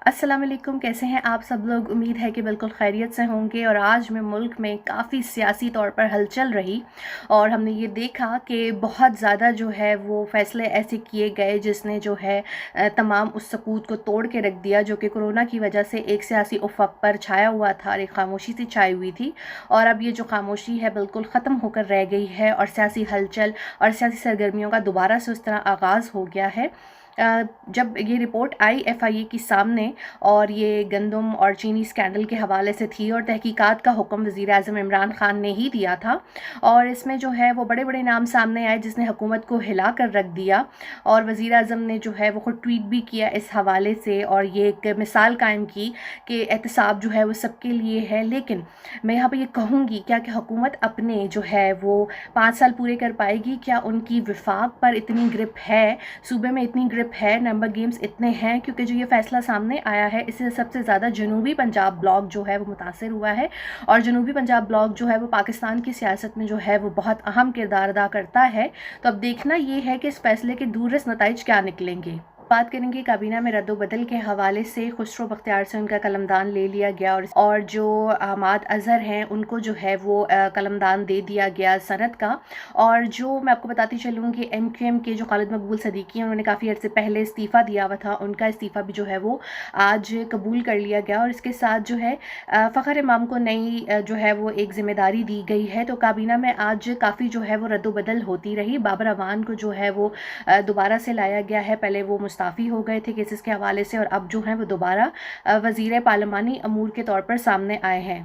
अस्सलाम वालेकुम। कैसे हैं आप सब लोग? उम्मीद है कि बिल्कुल खैरियत से होंगे। और आज में मुल्क में काफ़ी सियासी तौर पर हलचल रही और हमने ये देखा कि बहुत ज़्यादा जो है वो फ़ैसले ऐसे किए गए जिसने जो है तमाम उस सकूत को तोड़ के रख दिया जो कि कोरोना की वजह से एक सियासी उफ़क़ पर छाया हुआ था और एक खामोशी सी छाई हुई थी। और अब ये जो खामोशी है बिल्कुल ख़त्म होकर रह गई है और सियासी हलचल और सियासी सरगर्मियों का दोबारा से उस तरह आगाज़ हो गया है। जब ये रिपोर्ट आई एफआईए की सामने और ये गंदम और चीनी स्कैंडल के हवाले से थी और तहकीकात का हुक्म वज़ीर-ए-आज़म इमरान खान ने ही दिया था और इसमें जो है वो बड़े बड़े नाम सामने आए जिसने हुकूमत को हिला कर रख दिया। और वज़ीर-ए-आज़म ने जो है वो खुद ट्वीट भी किया इस हवाले से और ये एक मिसाल कायम की कि एहतसाब जो है वो सबके लिए है। लेकिन मैं यहाँ पर ये कहूँगी क्या हुकूमत अपने जो है वो 5 साल पूरे कर पाएगी? क्या उनकी विफाक पर इतनी ग्रिप है, सूबे में इतनी ग्रिप है, नंबर गेम्स इतने हैं? क्योंकि जो ये फैसला सामने आया है इससे सबसे ज़्यादा जनूबी पंजाब ब्लॉक जो है वो मुतासर हुआ है और जनूबी पंजाब ब्लॉक जो है वो पाकिस्तान की सियासत में जो है वो बहुत अहम किरदार अदा करता है। तो अब देखना ये है कि इस फैसले के दूररस नताइज क्या निकलेंगे। बात करेंगे काबीना में रद्द-ओ-बदल के हवाले से खुसरो बख्तियार से उनका कलमदान ले लिया गया और जो अहमद अज़हर हैं उनको जो है वो कलमदान दे दिया गया सनद का। और जो मैं आपको बताती चलूँ कि एमक्यूएम के जो खालिद मकबूल सदीकी हैं उन्होंने काफ़ी अर्से पहले इस्तीफ़ा दिया हुआ था, उनका इस्तीफ़ा भी जो है वो आज कबूल कर लिया गया और इसके साथ जो है फ़खर इमाम को नई जो है वो एक ज़िम्मेदारी दी गई है। तो काबीना में आज काफ़ी जो है वो रद्द-ओ-बदल होती रही। बाबर अवान को जो है वो दोबारा से लाया गया है। पहले वो मुस्ताफ़ी हो गए थे केसेस के हवाले से और अब जो हैं वो दोबारा वज़ीर पार्लिमानी अमूर के तौर पर सामने आए हैं।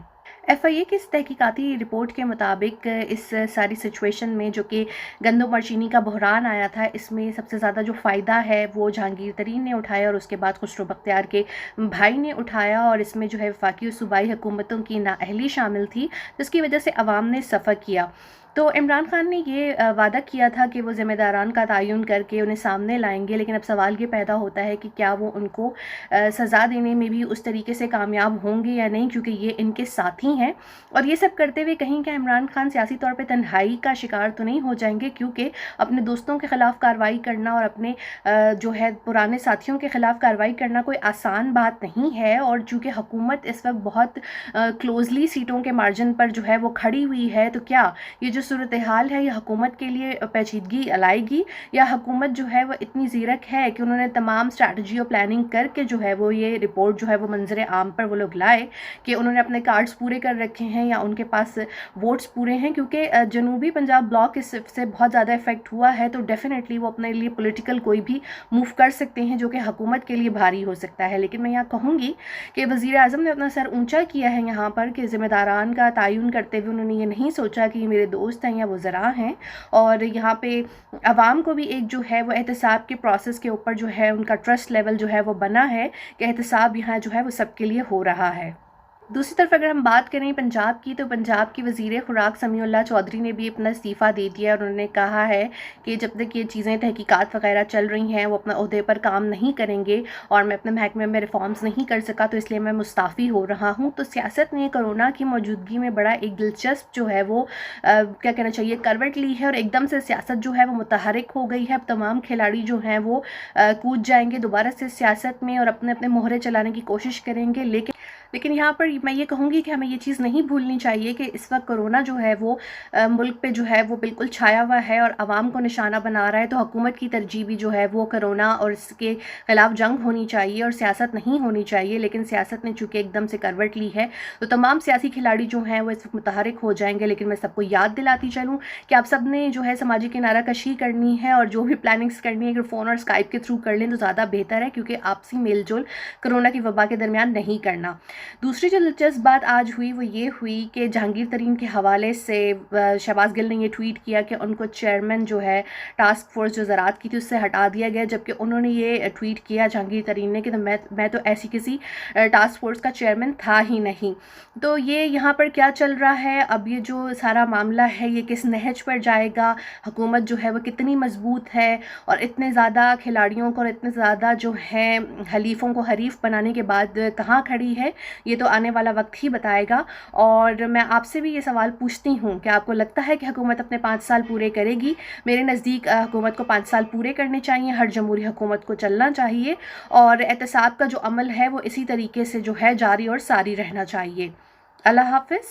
एफआईए की इस तहकीकाती रिपोर्ट के मुताबिक इस सारी सिचुएशन में जो कि गंदम और चीनी का बहरान आया था इसमें सबसे ज़्यादा जो फ़ायदा है वो जहांगीर तरीन ने उठाया और उसके बाद खुसरो बख्तियार के भाई ने उठाया और इसमें जो है वफाकी और सूबाई हुकूमतों की नाअहली शामिल थी जिसकी वजह से अवाम ने सफ़र किया। तो इमरान खान ने ये वादा किया था कि वो ज़िम्मेदारान का तयन करके उन्हें सामने लाएंगे, लेकिन अब सवाल ये पैदा होता है कि क्या वो उनको सज़ा देने में भी उस तरीके से कामयाब होंगे या नहीं, क्योंकि ये इनके साथी हैं। और ये सब करते हुए कहीं क्या इमरान खान सियासी तौर पे तन्हाई का शिकार तो नहीं हो जाएंगे, क्योंकि अपने दोस्तों के ख़िलाफ़ कार्रवाई करना और अपने जो है पुराने साथियों के ख़िलाफ़ कार्रवाई करना कोई आसान बात नहीं है। और चूँकि हुकूमत इस वक्त बहुत क्लोजली सीटों के मार्जिन पर जो है वो खड़ी हुई है, तो क्या ये जो सूरत हाल है ये हुकूमत के लिए पेचीदगी लाएगी या हुकूमत जो है वो इतनी ज़ीरक है कि उन्होंने तमाम स्ट्रैटेजी और प्लानिंग करके जो है वो ये रिपोर्ट जो है वो मंजर आम पर वो लोग लाए कि उन्होंने अपने कार्ड्स पूरे कर रखे हैं या उनके पास वोट्स पूरे हैं। क्योंकि जनूबी पंजाब ब्लॉक इससे बहुत ज़्यादा इफेक्ट हुआ है, तो डेफिनेटली वो अपने लिए पॉलिटिकल कोई भी मूव कर सकते हैं जो कि हुकूमत के लिए भारी हो सकता है। लेकिन मैं यहाँ कहूँगी कि वज़ीर-ए-आज़म ने अपना सर ऊँचा किया है यहाँ पर कि ज़िम्मेदारान का तयन करते हुए उन्होंने ये नहीं सोचा कि मेरे दोस्त हैं या वो ज़रा हैं। और यहाँ पे अवाम को भी एक जो है वो एहतसाब के प्रोसेस के ऊपर जो है उनका ट्रस्ट लेवल जो है वो बना है कि एहतसाब यहाँ जो है वो सबके लिए हो रहा है। दूसरी तरफ अगर हम बात करें पंजाब की, तो पंजाब की वज़ीर खुराक समीउल्लाह चौधरी ने भी अपना इस्तीफ़ा दे दिया और उन्होंने कहा है कि जब तक ये चीज़ें तहकीकात वगैरह चल रही हैं वो अपना ओहदे पर काम नहीं करेंगे और मैं अपने महकमे में रिफॉर्म्स नहीं कर सका तो इसलिए मैं मुस्ताफ़ी हो रहा हूँ। तो सियासत ने कोरोना की मौजूदगी में बड़ा एक दिलचस्प जो है वो क्या कहना चाहिए करवट ली है और एकदम से सियासत जो है वो मुतहरिक हो गई है। अब तमाम खिलाड़ी जो हैं वो कूद जाएंगे दोबारा से सियासत में और अपने अपने मोहरे चलाने की कोशिश करेंगे। लेकिन यहाँ पर मैं ये कहूँगी कि हमें ये चीज़ नहीं भूलनी चाहिए कि इस वक्त कोरोना जो है वो मुल्क पे जो है वो बिल्कुल छाया हुआ है और आवाम को निशाना बना रहा है। तो हुकूमत की तरजीह भी जो है वो कोरोना और इसके ख़िलाफ़ जंग होनी चाहिए और सियासत नहीं होनी चाहिए। लेकिन सियासत ने चूँकि एकदम से करवट ली है तो तमाम सियासी खिलाड़ी जो हैं वो इस वक्त मुतहरिक हो जाएंगे। लेकिन मैं सबको याद दिलाती चलूँ कि आप सब ने जो है समाजी किनारा कशी करनी है और जो भी प्लानिंग्स करनी है अगर फ़ोन और स्काइप के थ्रू कर लें तो ज़्यादा बेहतर है, क्योंकि आपसी मेल जोल कोरोना की वबा के दरमियान नहीं करना। दूसरी जो दिलचस्प बात आज हुई वो ये हुई कि जहांगीर तरीन के हवाले से शहबाज गिल ने ये ट्वीट किया कि उनको चेयरमैन जो है टास्क फोर्स जो ज़राअत की थी उससे हटा दिया गया, जबकि उन्होंने ये ट्वीट किया जहांगीर तरीन ने कि तो मैं तो ऐसी किसी टास्क फोर्स का चेयरमैन था ही नहीं। तो ये यहाँ पर क्या चल रहा है, अब ये जो सारा मामला है ये किस नहज पर जाएगा, हुकूमत जो है वो कितनी मजबूत है और इतने ज़्यादा खिलाड़ियों को और इतने ज़्यादा जो है हलीफों को हरीफ बनाने के बाद कहाँ खड़ी है, یہ تو آنے والا وقت ہی بتائے گا۔ اور میں آپ سے بھی یہ سوال پوچھتی ہوں کہ آپ کو لگتا ہے کہ حکومت اپنے 5 سال پورے کرے گی؟ میرے نزدیک حکومت کو 5 سال پورے کرنے چاہیے، ہر جمہوری حکومت کو چلنا چاہیے، اور احتساب کا جو عمل ہے وہ اسی طریقے سے جو ہے جاری اور ساری رہنا چاہیے۔ اللہ حافظ۔